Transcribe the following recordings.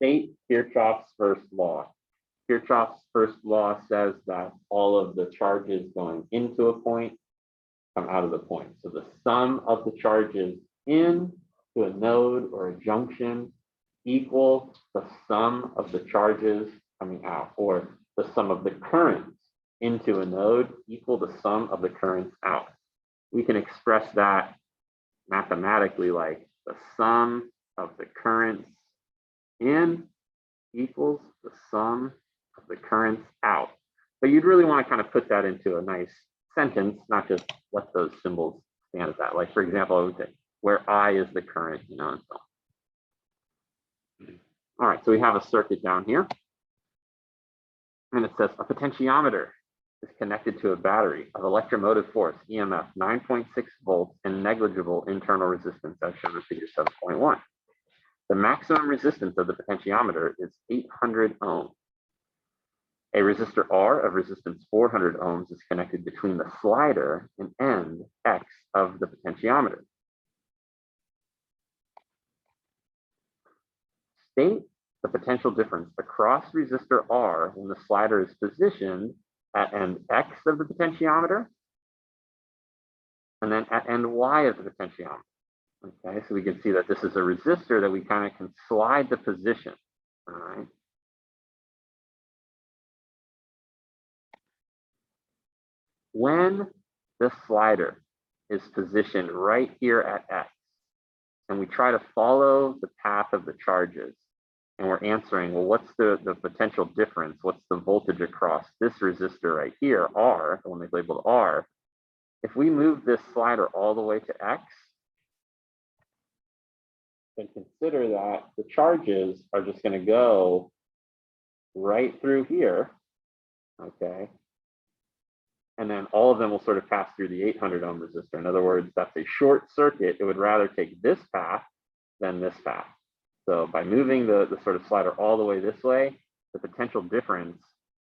state Kirchhoff's first law. Kirchhoff's first law says that all of the charges going into a point come out of the point. So the sum of the charges in to a node or a junction equal the sum of the charges coming out, or the sum of the currents into a node equal the sum of the currents out. We can express that mathematically like the sum of the currents in equals the sum of the currents out. But you'd really want to kind of put that into a nice sentence, not just what those symbols stand as that. Like, for example, I would say where I is the current, and so on. All right, so we have a circuit down here. And it says a potentiometer is connected to a battery of electromotive force, EMF, 9.6 volts, and negligible internal resistance, as shown in figure 7.1. The maximum resistance of the potentiometer is 800 ohms. A resistor R of resistance 400 ohms is connected between the slider and end X of the potentiometer. State the potential difference across resistor R when the slider is positioned at end X of the potentiometer and then at end Y of the potentiometer. Okay, so we can see that this is a resistor that we kind of can slide the position. All right. When the slider is positioned right here at X, and we try to follow the path of the charges, and we're answering, well, what's the potential difference? What's the voltage across this resistor right here, R, the one they've labeled R? If we move this slider all the way to X, then consider that the charges are just going to go right through here, okay? And then all of them will sort of pass through the 800 ohm resistor. In other words, that's a short circuit. It would rather take this path than this path. So by moving the sort of slider all the way this way, the potential difference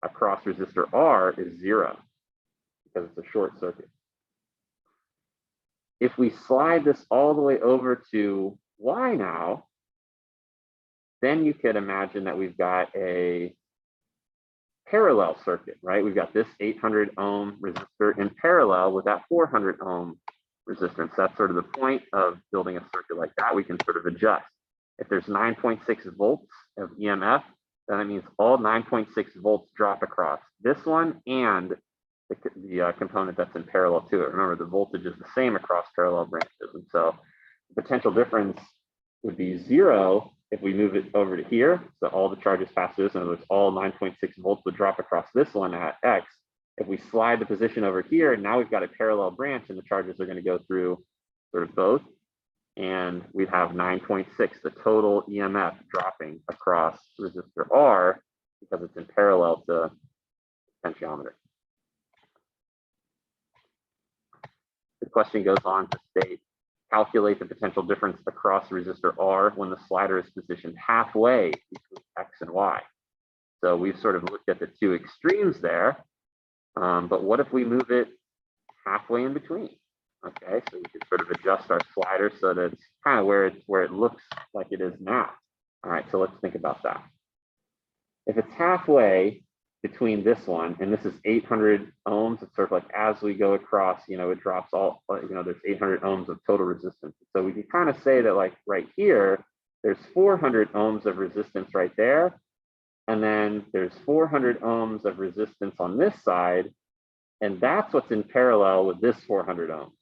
across resistor R is 0 because it's a short circuit. If we slide this all the way over to Y now, then you could imagine that we've got a parallel circuit, right? We've got this 800 ohm resistor in parallel with that 400 ohm resistance. That's sort of the point of building a circuit like that. We can sort of adjust. If there's 9.6 volts of EMF, then that means all 9.6 volts drop across this one and the component that's in parallel to it. Remember, the voltage is the same across parallel branches. And so the potential difference would be 0 if we move it over to here. So all the charges pass through this. In other words, all 9.6 volts would drop across this one at X. If we slide the position over here, now we've got a parallel branch and the charges are going to go through sort of both. And we have 9.6, the total EMF dropping across resistor R because it's in parallel to potentiometer. The question goes on to state, calculate the potential difference across resistor R when the slider is positioned halfway between X and Y. So we've sort of looked at the two extremes there, but what if we move it halfway in between? Okay, so we can sort of adjust our slider so that it's kind of where it looks like it is now. All right, so let's think about that. If it's halfway between this one, and this is 800 ohms, it's sort of like as we go across, it drops all, there's 800 ohms of total resistance. So we can kind of say that like right here, there's 400 ohms of resistance right there. And then there's 400 ohms of resistance on this side. And that's what's in parallel with this 400 ohms.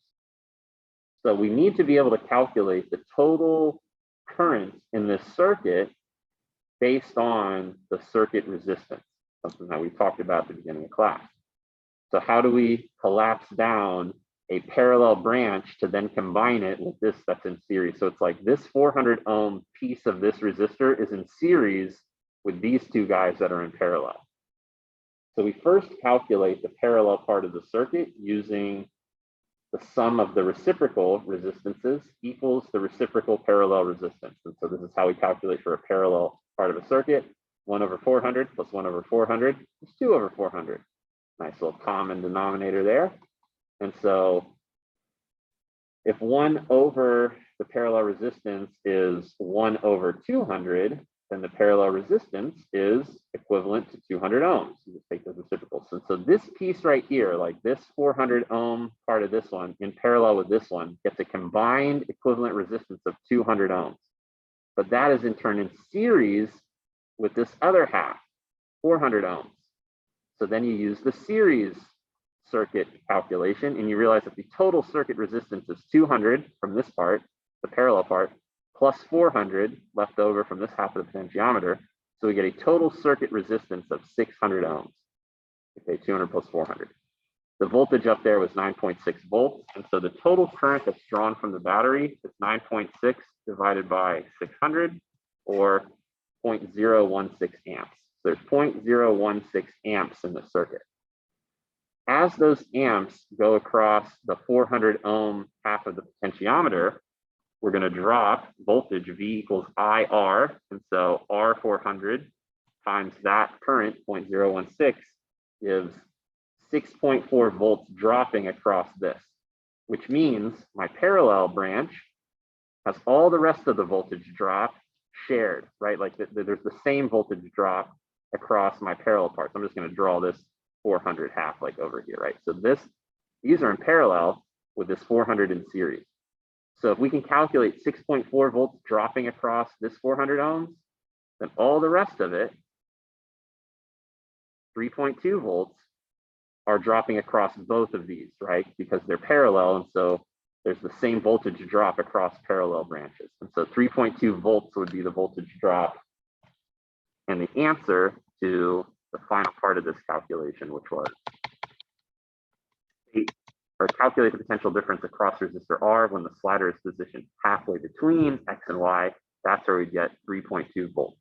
So we need to be able to calculate the total current in this circuit based on the circuit resistance, something that we talked about at the beginning of class. So how do we collapse down a parallel branch to then combine it with this that's in series? So it's like this 400 ohm piece of this resistor is in series with these two guys that are in parallel. So we first calculate the parallel part of the circuit using the sum of the reciprocal resistances equals the reciprocal parallel resistance. And so this is how we calculate for a parallel part of a circuit. 1 over 400 plus 1 over 400 is 2 over 400. Nice little common denominator there. And so if 1 over the parallel resistance is 1 over 200, then the parallel resistance is equivalent to 200 ohms. You just take those reciprocals. And so this piece right here, like this 400 ohm part of this one in parallel with this one, gets a combined equivalent resistance of 200 ohms. But that is in turn in series with this other half, 400 ohms. So then you use the series circuit calculation, and you realize that the total circuit resistance is 200 from this part, the parallel part, plus 400 left over from this half of the potentiometer. So we get a total circuit resistance of 600 ohms. Okay, 200 plus 400. The voltage up there was 9.6 volts. And so the total current that's drawn from the battery is 9.6 divided by 600, or 0.016 amps. There's 0.016 amps in the circuit. As those amps go across the 400 ohm half of the potentiometer, we're going to drop voltage V equals IR. And so R400 times that current, 0.016, gives 6.4 volts dropping across this, which means my parallel branch has all the rest of the voltage drop shared, right? Like there's the same voltage drop across my parallel parts. I'm just going to draw this 400 half like over here, right? So these are in parallel with this 400 in series. So if we can calculate 6.4 volts dropping across this 400 ohms, then all the rest of it, 3.2 volts, are dropping across both of these, right? Because they're parallel, and so there's the same voltage drop across parallel branches. And so 3.2 volts would be the voltage drop. And the answer to the final part of this calculation, which was calculate the potential difference across resistor R when the slider is positioned halfway between X and Y, that's where we get 3.2 volts.